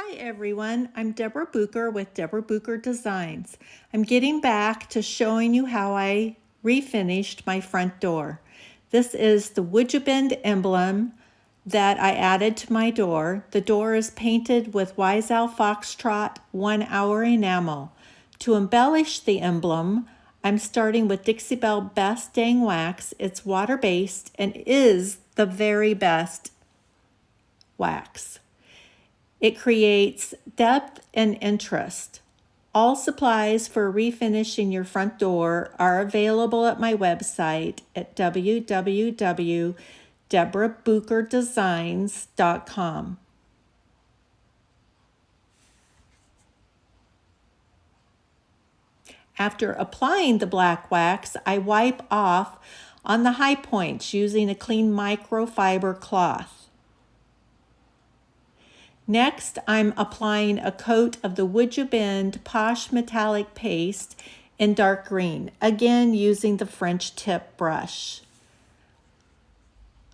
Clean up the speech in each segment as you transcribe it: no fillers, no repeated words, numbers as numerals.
Hi everyone, I'm Deborah Bucher with Deborah Bucher Designs. I'm getting back to showing you how I refinished my front door. This is the WoodUbend emblem that I added to my door. The door is painted with Wise Owl Foxtrot 1 hour enamel. To embellish the emblem, I'm starting with Dixie Belle Best Dang Wax. It's water-based and is the very best wax. It creates depth and interest. All supplies for refinishing your front door are available at my website at www.deborahbucherdesigns.com. After applying the black wax, I wipe off on the high points using a clean microfiber cloth. Next, I'm applying a coat of the WoodUbend Posh metallic paste in dark green, again using the French tip brush.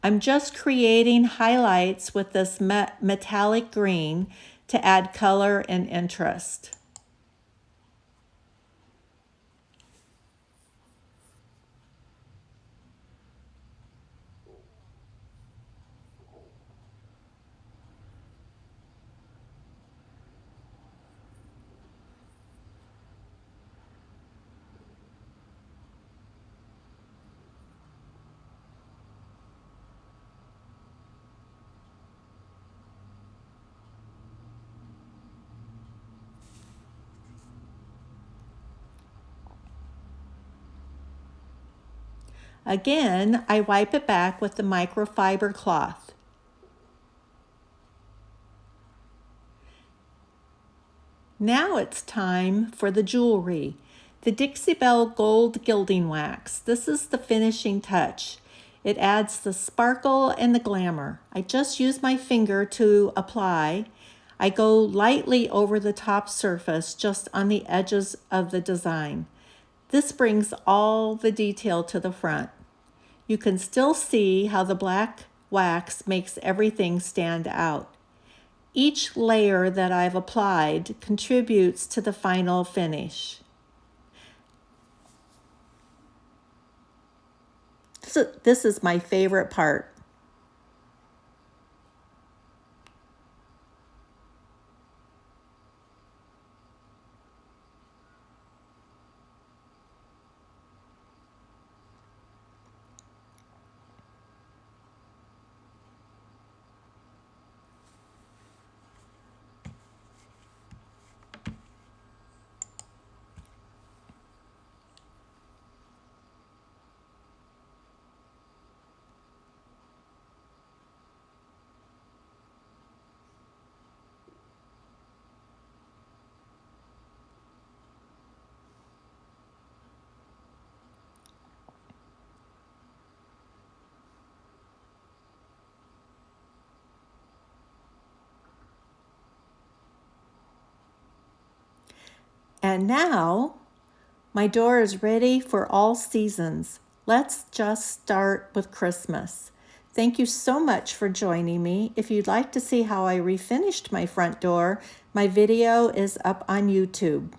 I'm just creating highlights with this metallic green to add color and interest. Again, I wipe it back with the microfiber cloth. Now it's time for the jewelry. The Dixie Belle Gold Gilding Wax. This is the finishing touch. It adds the sparkle and the glamour. I just use my finger to apply. I go lightly over the top surface, just on the edges of the design. This brings all the detail to the front. You can still see how the black wax makes everything stand out. Each layer that I've applied contributes to the final finish. So this is my favorite part. And now, my door is ready for all seasons. Let's just start with Christmas. Thank you so much for joining me. If you'd like to see how I refinished my front door, my video is up on YouTube.